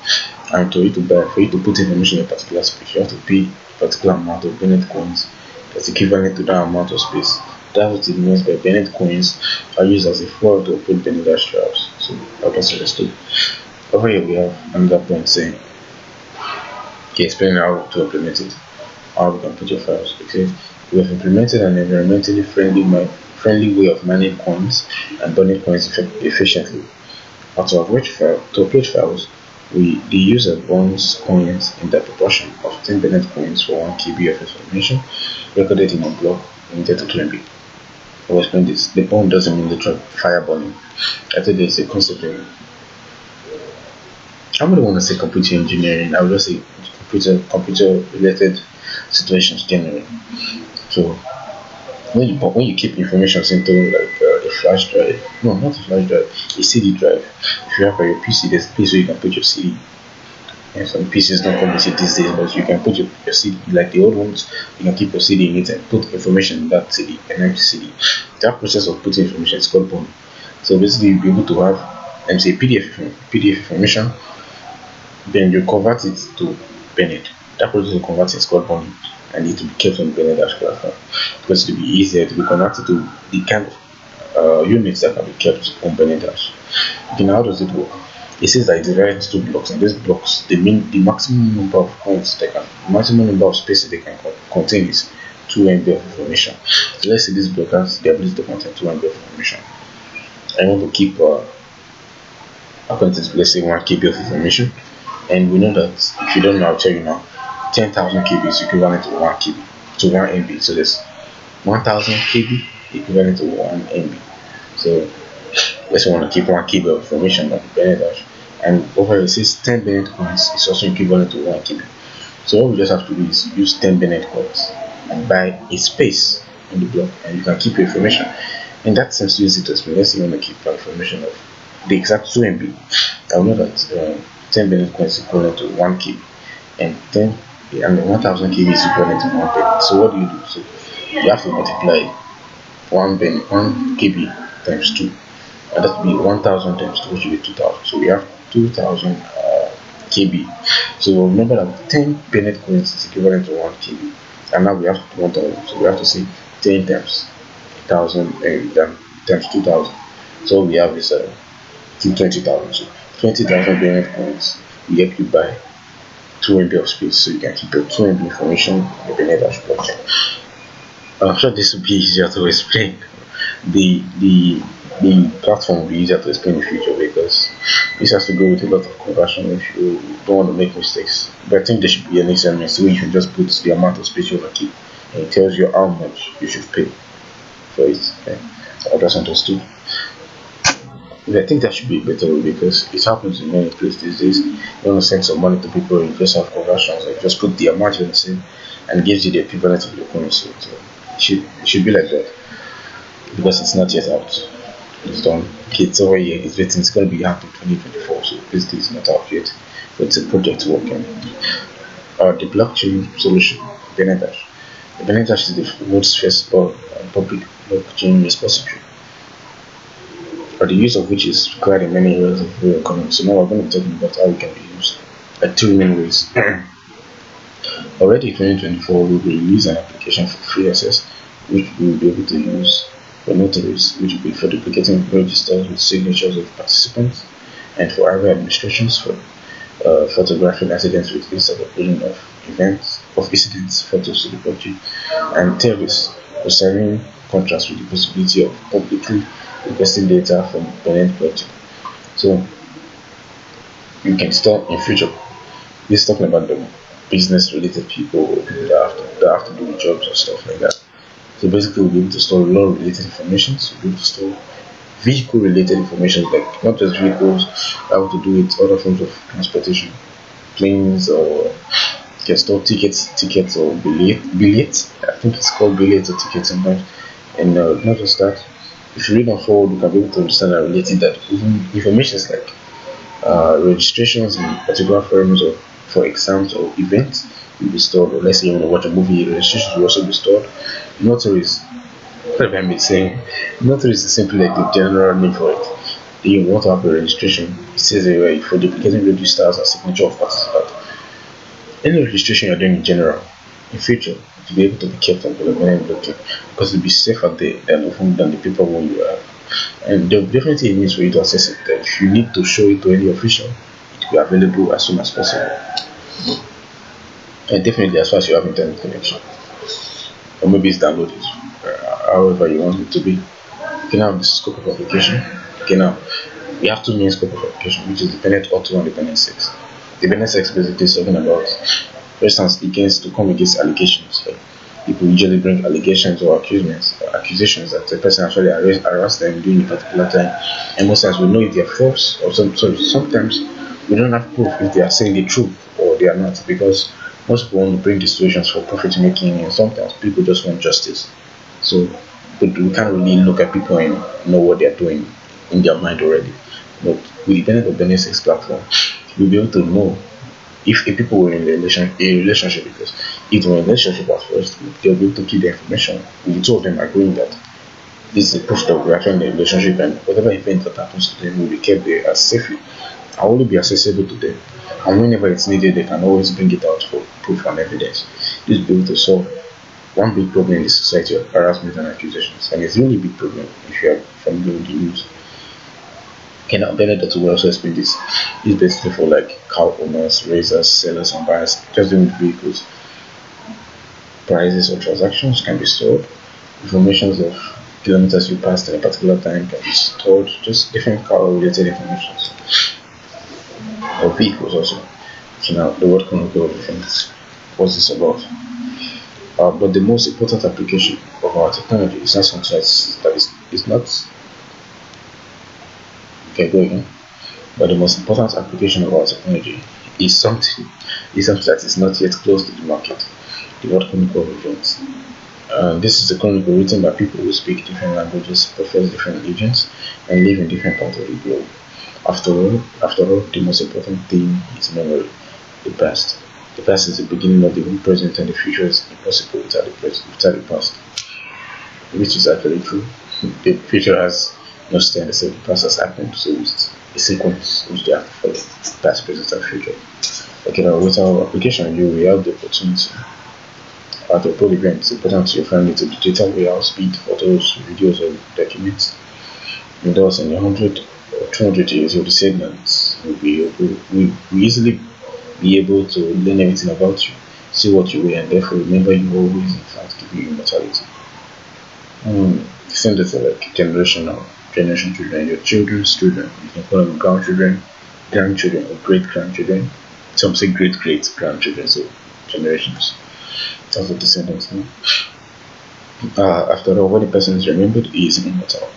and for you to put information in a particular space, you have to pay a particular amount of Bennett coins that's equivalent to that amount of space. That's what it means by Bennett coins are used as a fuel to put Bennett Hash files. So that was understood. Over here we have another point saying, okay, explaining how to implement it, how we can put your files. It says we have implemented an environmentally friendly way of managing coins and burning coins efficiently. Now to upload files, the user burns coins in the proportion of 10 Bennett coins for 1 KB of information recorded in a block limited to 2 MB. I will explain this. The burn doesn't mean literal fire burning. I think there's a concept in, I wouldn't want to say computer engineering, I would just say computer related situations generally. So when you keep information into like a flash drive, no, not a flash drive, a CD drive. If you have your PC, there's a place where you can put your CD. And some PCs don't come with it these days, but you can put your CD, like the old ones, you can keep your CD in it and put information in that CD, an empty CD. That process of putting information is called burn. So basically, you'll be able to have, say, PDF information, then you convert it to Bennett. That process of converting is called burning, and it will be kept on the Bennett Hash platform because it will be easier to be converted to the kind of units that can be kept on Bennett Hash. Okay, now how does it work? It says that it's divided into 2 blocks, and these blocks, the maximum number of coins maximum number of spaces they can contain is 2 MB of information. So let's say this block has the ability to contain 2 MB of information. I want to keep let's say 1 KB of information, and we know that if you don't know, I'll tell you now. 10,000 KB is equivalent to 1 KB to 1 MB. So there's 1,000 KB equivalent to 1 MB. So let's say we want to keep 1 KB of information on the Bennett Hash, and over here it says 10 Bennett coins is also equivalent to 1 KB. So all we just have to do is use 10 Bennett coins and buy a space in the block, and you can keep your information. And that seems to easy to explain. Let's say you want to keep information of the exact 2 MB. I know that 10 Bennett coins is equivalent to 1 KB, and 1,000 KB is equivalent to 1 Bennett. So what do? So you have to multiply 1 KB times 2, and that will be 1,000 times 2, which will be 2,000. So we have 2,000 KB. So remember that 10 Bennett coins is equivalent to 1 KB, and now we have 1,000. So we have to say 10 times 1,000 times 2,000. So we have is 20,000. So 20,000 Bennett coins will help you buy 2 MB of space, so you can keep your 2 MB information in the Bennett Hash blockchain. I'm sure this will be easier to explain. The platform will be easier to explain in the future because this has to go with a lot of conversion if you don't want to make mistakes. But I think there should be an example where you can just put the amount of space you want to keep, and it tells you how much you should pay for it. Okay? That's understood. I think that should be a better way because it happens in many places these days. You want to send some money to people, you just have conversions, like just put the amount you want to send and it gives you the equivalent of your currency. So it should be like that because it's not yet out. It's done. Okay, it's over here, it's written, it's going to be out in 2024, so this is not out yet, but it's a project working. The blockchain solution, Bennett Hash. The Benet hash is the world's first public blockchain repository, or the use of which is required in many areas of real economy. So now we're going to be talking about how it can be used, like two main ways. Already in 2024, we will release an application for free access, which we will be able to use for notaries, which will be for duplicating registers with signatures of participants, and for area administrations for photographing accidents with instant uploading of incidents photos to the blockchain, and terrorists for signing contracts with the possibility of publicly requesting data from Benet blockchain. So you can start in future. This is talking about the business related people that have to do with jobs and stuff like that. So basically we'll be able to store law related information, so we'll be able to store vehicle related information, like not just vehicles that have to do with other forms of transportation, planes, or you can store tickets or billets. I think it's called billets or tickets sometimes. And not just that, if you read on forward, you can be able to understand and relate it that even information like registrations in particular firms or for exams or events will be stored. Or let's say you want to watch a movie, registrations will also be stored. Notaries, what am I saying? Notaries is simply like the general name for it. You want to have a registration, it says for duplicating registers and signature of participants. Any registration you're doing in general, in future, to be able to be kept on the blockchain, because it'll be safer than the paper one you have. And there definitely means for you to access it. That if you need to show it to any official, it will be available as soon as possible. And definitely as far as you have internet connection, or maybe it's downloaded, however you want it to be. You can have the scope of application. We have two main scope of application, which is the Benet Auto and the Benet 6. The Benet 6 basically is talking about, for instance, to come against allegations. Like people usually bring allegations or accusations that the person actually harassed them during a particular time. And most times we know if they are false, or sometimes we don't have proof if they are saying the truth or they are not, because most people want to bring the situations for profit making, and sometimes people just want justice. So but we can't really look at people and know what they're doing in their mind already. But with the benefit of the Benet 6 platform, we'll be able to know if people were in a relationship, because if they were in a relationship at first, they'll be able to keep the information with the two of them agreeing that this is a proof that we are actually in a relationship, and whatever event that happens to them will be kept there as safely and only be accessible to them. And whenever it's needed, they can always bring it out for proof and evidence. This will be able to solve one big problem in the society of harassment and accusations, and it's really a big problem if you are familiar with the news. Okay, now Benet will also explain this. It's basically for like car owners, raisers, sellers, and buyers just doing vehicles. Prices or transactions can be stored. Information of kilometers you passed at a particular time can be stored. Just different car related information. Or vehicles also. So now the word can go different. What's this about? But the most important application of our technology is not something that is not. Okay, go again. But the most important application of our technology is something that is not yet close to the market. The word chronicle of events. This is a chronicle written by people who speak different languages, profess different religions, and live in different parts of the globe. After all, the most important thing is memory. The past. The past is the beginning of the present, and the future is impossible without the past. Which is actually true. The future has no stand except the past has happened, so it's a sequence which they have to follow. Past, present, and future. Okay, now with our application, you will have the opportunity to upload events important to your family to the data warehouse, speed, photos, videos, or documents. And thus, in 100 or 200 years, you'll be saying that we easily be able to learn everything about you, see what you wear, and therefore remember you always, in fact, give you immortality. Send it to like generation children, your children's children. You can call them grandchildren, or great grandchildren. Some say great grandchildren, so generations. That's what descendants mean. After all, what the person is remembered is immortal.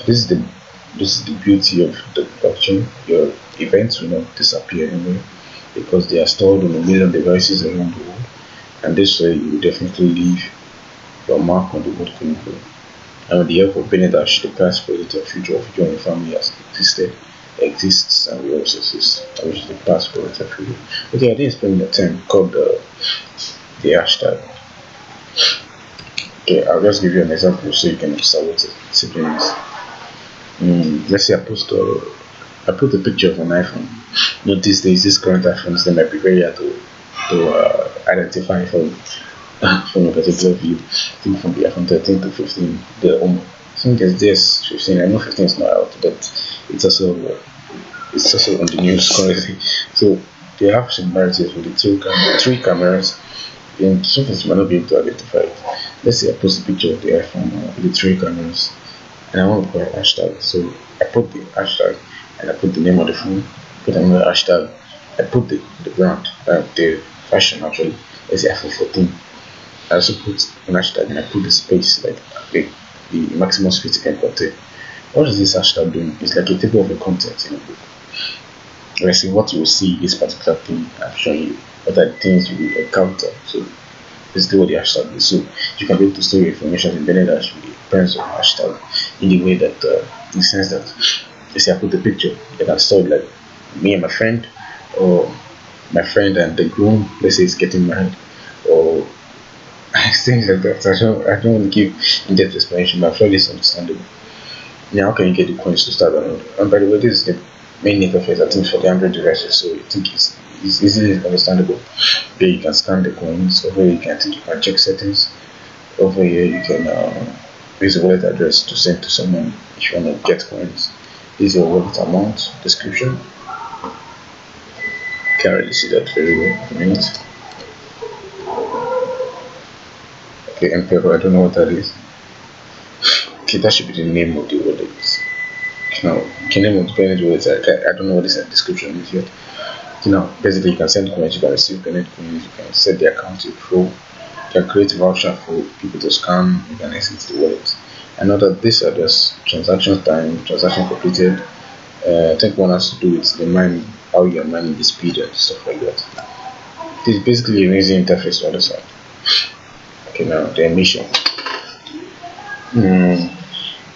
This is the beauty of the blockchain. Your events will not disappear anywhere because they are stored on a million devices around the world, and this way you will definitely leave your mark on the world chronicle. And with the help of Benet Hash, the past, present, and future of you and your family has exists, and will also exist, which is the past, present, and future. Okay, I didn't explain the term called the hashtag. Okay, I'll just give you an example so you can understand what discipline is. Let's say I put a picture of an iPhone. These days, these current iPhones, they might be very hard to identify from a particular view. I think from the iPhone 13 to 15, I think there's this 15. I know 15 is not out, but it's also on the news currently. So they have similarities with the three cameras, and sometimes you might not be able to identify it. Let's say I post a picture of the iPhone with the three cameras, and I want to put a hashtag. So I put the hashtag and I put the name of the phone, put another hashtag, I put the brand, the fashion actually, let's say iPhone 14. I also put an hashtag and I put the space, like the maximum space you can contain. What is this hashtag doing? It's like a table of the contents in a book. Where I say what you will see this particular thing, I'm showing you what are the things you will encounter. So basically what the hashtag is. So you can be able to store your information embedded actually depends on hashtag in the way that in the sense that let's say I put the picture, you can store it like me and my friend, or my friend and the groom, let's say it's getting married, or things like that. So I don't want to give in-depth explanation, but I'm sure it's understandable. Now how can you get the coins to start download? And by the way, this is the main interface I think for the Android devices, so I think it's easily understandable. Here you can scan the coins. Over here you can check settings. Over here you can use a wallet address to send to someone if you want to get coins. This is your wallet amount description. Can't really see that very well. A minute. Okay, impeccable. I don't know what that is. Okay, that should be the name of the wallet. Now, the name of the payment wallet. I don't know what this description is yet. Now, basically, you can send coins, you can receive payment coins, you can set the account to pro, you can create a voucher for people to scan, you can exit the wallet. I know that these are just transaction time, transaction completed. I think one has to do with the how you're mining the speed and stuff like that. This is basically an easy interface to understand. Okay, now the emission.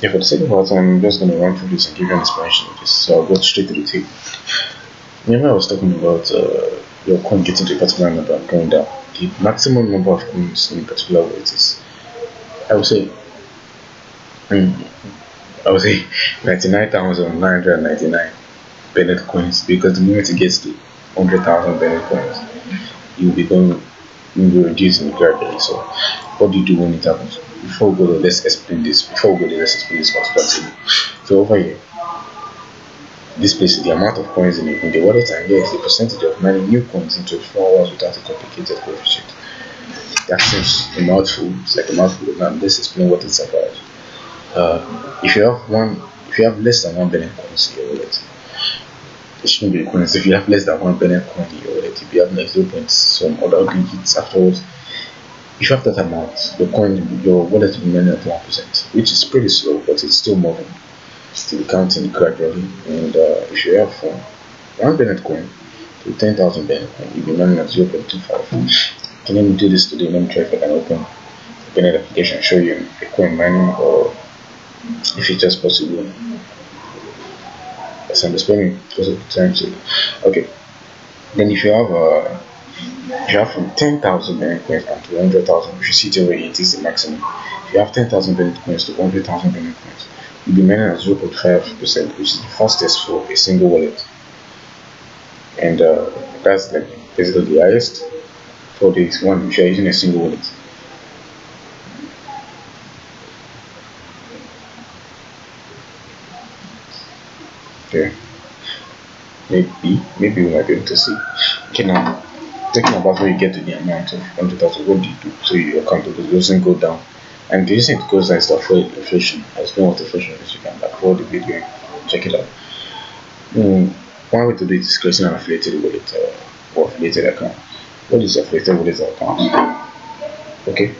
Yeah, for the sake of our time, I'm just going to run through this and give you an explanation of this. So I'll go straight to the table. Remember I was talking about your coin getting to a particular number and going down. The maximum number of coins in a particular wallet is, I would say 99,999 Bennett coins, because the moment it gets to 100,000 Bennett coins, you'll be reducing gradually. So what do you do when it happens? Before we go there, let's explain this particular table. So over here, this places the amount of coins in the wallet, and here is the percentage of mining new coins in 24 hours without a complicated coefficient. That seems a mouthful. It's like a mouthful. Now let's explain what it's about. If you have less than 1 billion coins in your wallet, it shouldn't be coins. If you have less than 1 billion coins in your wallet, if you have like 0 points, some other digits afterwards, if you have that amount, your wallet will be mining at 1%, which is pretty slow, but it's still moving. Still counting gradually. And if you have 1 Bennett coin to 10,000 Bennett coin, you'll be mining at 0.25. Can you do this today? Let me try if I can open the Bennett application and show you a coin mining, or if it's just possible. Yes, I'm explaining because of the time sake. Okay. Then if you have from 10,000 Bennett coins and to 100,000, if you see it over here, it is the maximum. If you have 10,000 Bennett coins to 100,000 Bennett coins, you'll be mining at 0.5%, which is the fastest for a single wallet. And that's like basically the highest for this one if you're using a single wallet. Okay. Maybe we might be able to see. Okay, now talking about when you get to the amount of 100,000, what do you do so your account doesn't go down? And the reason it goes down is to avoid inflation. I explain what inflation is. You can avoid the video, check it out. One way to do it is creating an affiliated wallet or affiliated account. What is affiliated wallet account? Okay.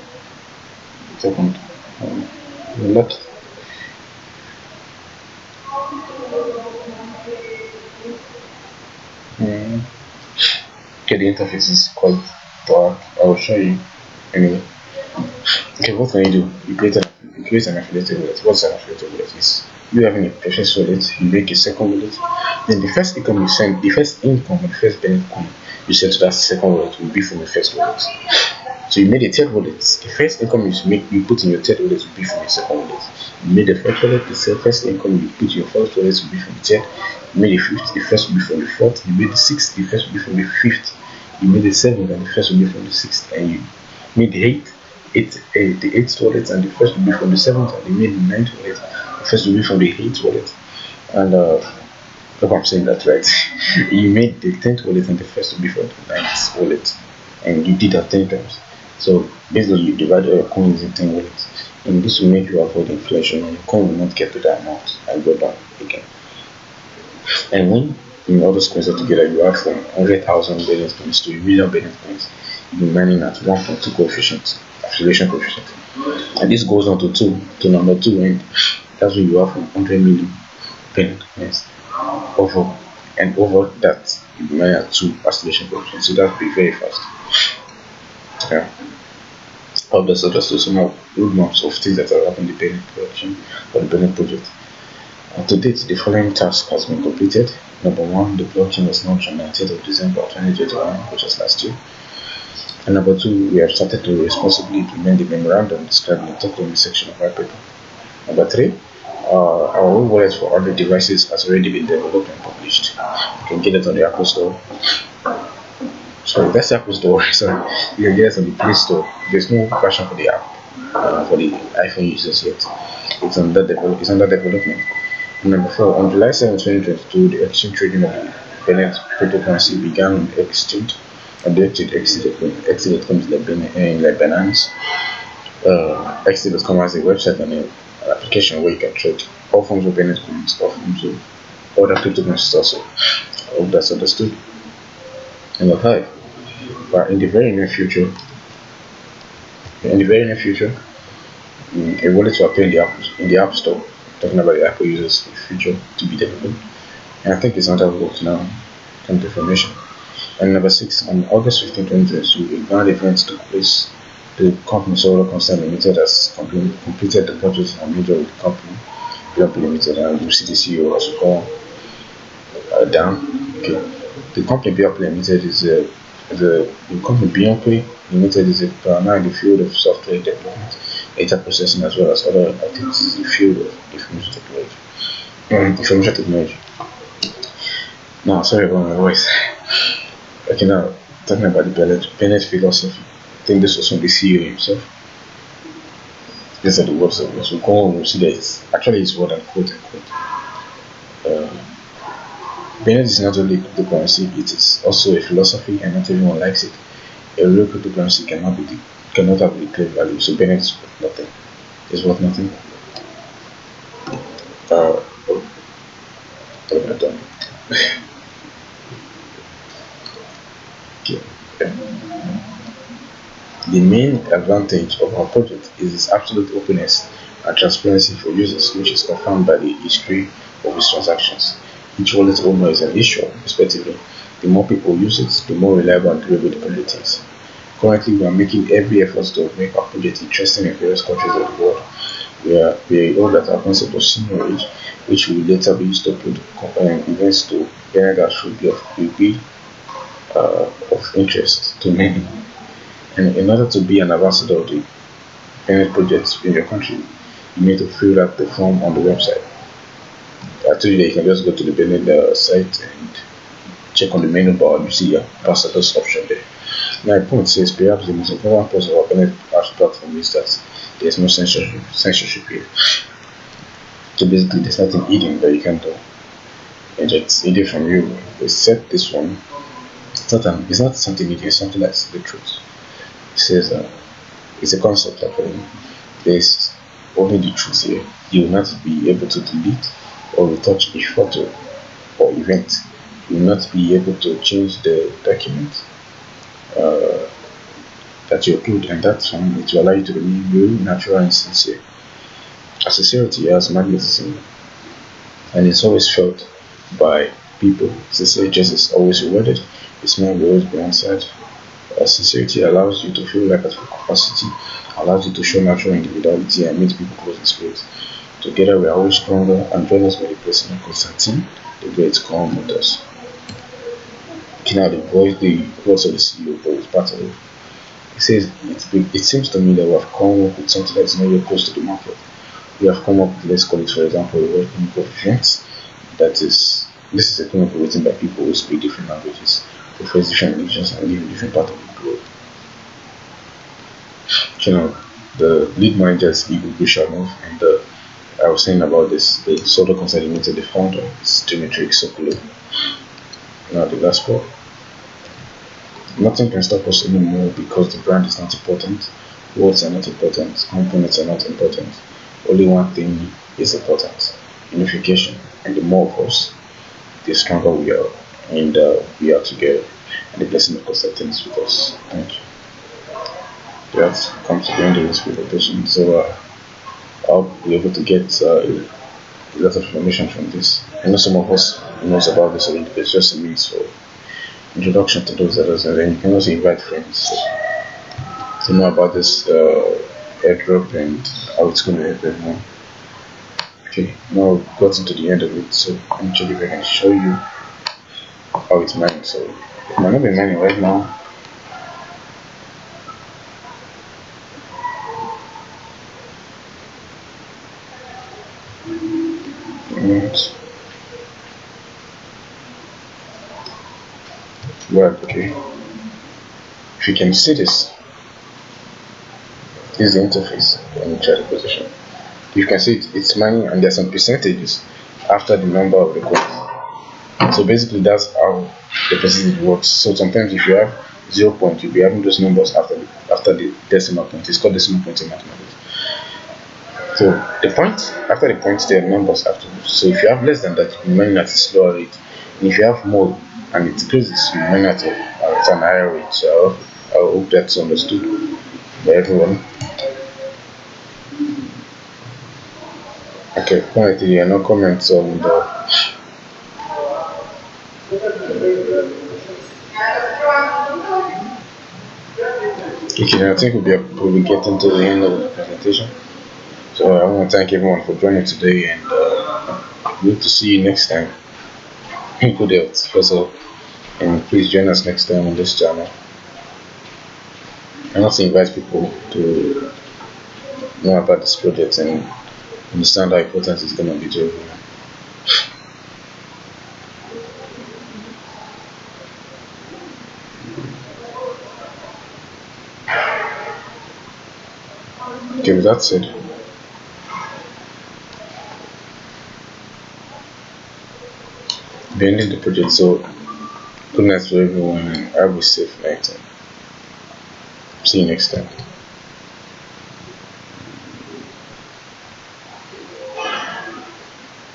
Second, lot. Okay, the interface is quite dark. I will show you anyway. Okay, what can you do? You create an affiliated wallet. What's an affiliated wallet? Is you having a first wallet, you make a second wallet, then the first income you send, the first income and the first Bennett coin you send to that second wallet will be from the first wallet. So you made a third wallet. The first income you put in your third wallet will be from your second wallet. You made the first wallet, the first income you put in your first wallet will be from the third. You made the fifth, the first will be from the fourth. You made the sixth, the first will be from the fifth. You made the seventh, and the first will be from the sixth. And you made the eighth wallet, and the first will be from the seventh. And you made the ninth wallet, the first will be from the eighth wallet. And I hope I'm saying that right. You made the 10th wallet, and the first will be from the 9th wallet, and you did that 10 times. So basically, you divide all your coins in 10 wallets, and this will make you avoid inflation, and your coin will not get to that amount and go down again. And when all those coins are together, you have from 100,000 billion coins to a million billion coins. You're mining at 1.2 coefficient, acceleration coefficient, and this goes on to number 2, and that's when you have from 100 million billion coins over that you mine at 2 acceleration coefficient. So that will be very fast. Yeah. I'll just do some more roadmaps of things that are happening in the Bennett production or the Bennett project. To date, the following task has been completed. Number 1, the blockchain was launched on 19th of December 2021, which was last year. And number 2, we have started to responsibly implement the memorandum described in the top left section of our paper. Number 3, our own wallet for other devices has already been developed and published. You can get it on the Apple Store. Sorry, that's the Apple Store. Sorry, you can get it on the Play Store. There's no version for the app for the iPhone users yet. It's under development. And number 4, on July 7, 2022, the exchange trading of the Bennett cryptocurrency began on the exchange. And the exchange exchange.com is like Binance. Exchange.com has a website and an application where you can trade all forms of Bennett coins, all forms of other cryptocurrencies also. I hope that's understood. Number 5, but in the very near future, a wallet will appear in the App Store, talking about the Apple users feature to be developed. And I think it's under work now, kind of information. And number 6, on August 15, 2022, a grand event took place. The company Soldo Constant Limited has completed the purchase and merger with the company BNP Limited, and you see the CEO also call down. Okay. The company BNP Limited the company BNP Limited is a pioneer in the field of software development, data processing, as well as other activities in the field of information technology. Now, sorry about my voice. Okay, now talking about the Bennett philosophy. I think this was from the CEO himself. These are the words of it. So go on, we'll see that it's what I'm quote unquote. Bennett is not only cryptocurrency, it is also a philosophy, and not everyone likes it. A real cryptocurrency cannot have declared value, so Bennett is worth nothing. It's worth nothing. What have I done? Okay. The main advantage of our project is its absolute openness and transparency for users, which is confirmed by the history of its transactions. Each wallet owner is an issuer, respectively. The more people use it, the more reliable and durable the project is. Currently, we are making every effort to make our project interesting in various countries of the world. We hold that our concept of seigniorage, which will later be used to put events to Bennett that should be of interest to many. And in order to be an ambassador of the Bennett project in your country, you need to fill out the form on the website. I told you that you can just go to the Bennett site and check on the menu bar. You see your ambassadors option there. My point says perhaps the most important part of our Bennett platform is that there's no censorship here. So basically, there's nothing hidden that you can do. And it's hidden from you. Except this one. It's not something hidden. It's something that's the truth. It says it's a concept actually. There's only the truth here. You will not be able to delete or retouch a photo or event. You will not be able to change the document that you upload, and that's when it will allow you to remain real, natural, and sincere. As sincerity has magnetism, and it's always felt by people. Sincere just is always rewarded. A smile will always be answered. Sincerity allows you to feel like at full capacity, allows you to show natural individuality and meet people close in spirit. Together we are always stronger, and join us by the blessing of Constantine, the great calm with us. Okay, now the voice of the CEO, but it's part of It says it seems to me that we have come up with something that's nowhere close to the market. We have come up with, let's call it, for example, a word coefficient that is, this is a common written by people who speak different languages, who face different religions and live in different parts of the globe. You know, the lead manager is Igor Gushanov, and I was saying about this, the Soldo Constant LTD, the founder is Dimitri Sokolov. Now the last part. Nothing can stop us anymore because the brand is not important, words are not important, components are not important. Only one thing is important: unification. And the more of us, the stronger we are, and we are together. And the blessing of Constantine is with us. Thank you. That comes to the end of this presentation. So I'll be able to get a lot of information from this. I know some of us knows about this already, but it's just a means for introduction to those others, and then you can also invite friends to know about this airdrop and how it's going to help everyone. Okay, now we've gotten to the end of it, so actually I can show you how it's mined. So it might not be mining right now. Well, okay. If you can see this is the interface when you try the position. You can see it's mining, and there's some percentages after the number of the coins. So basically that's how the percentage works. So sometimes if you have 0 point, you'll be having those numbers after the decimal point. It's called decimal point in mathematics. So the point after the point, there are numbers afterwards. So if you have less than that, you mine at a slower rate. And if you have more and it increases, you mine at an higher rate. So I hope that's understood by everyone. Okay, currently there are no comments on the okay, I think we'll be getting to the end of the presentation. So I want to thank everyone for joining today, and hope to see you next time. Good health, first of all, and please join us next time on this channel. And also invite people to know about this project and understand how important it's going to be to everyone. Okay, with that said, we're ending the project. So good night to everyone, and have a safe night. See you next time.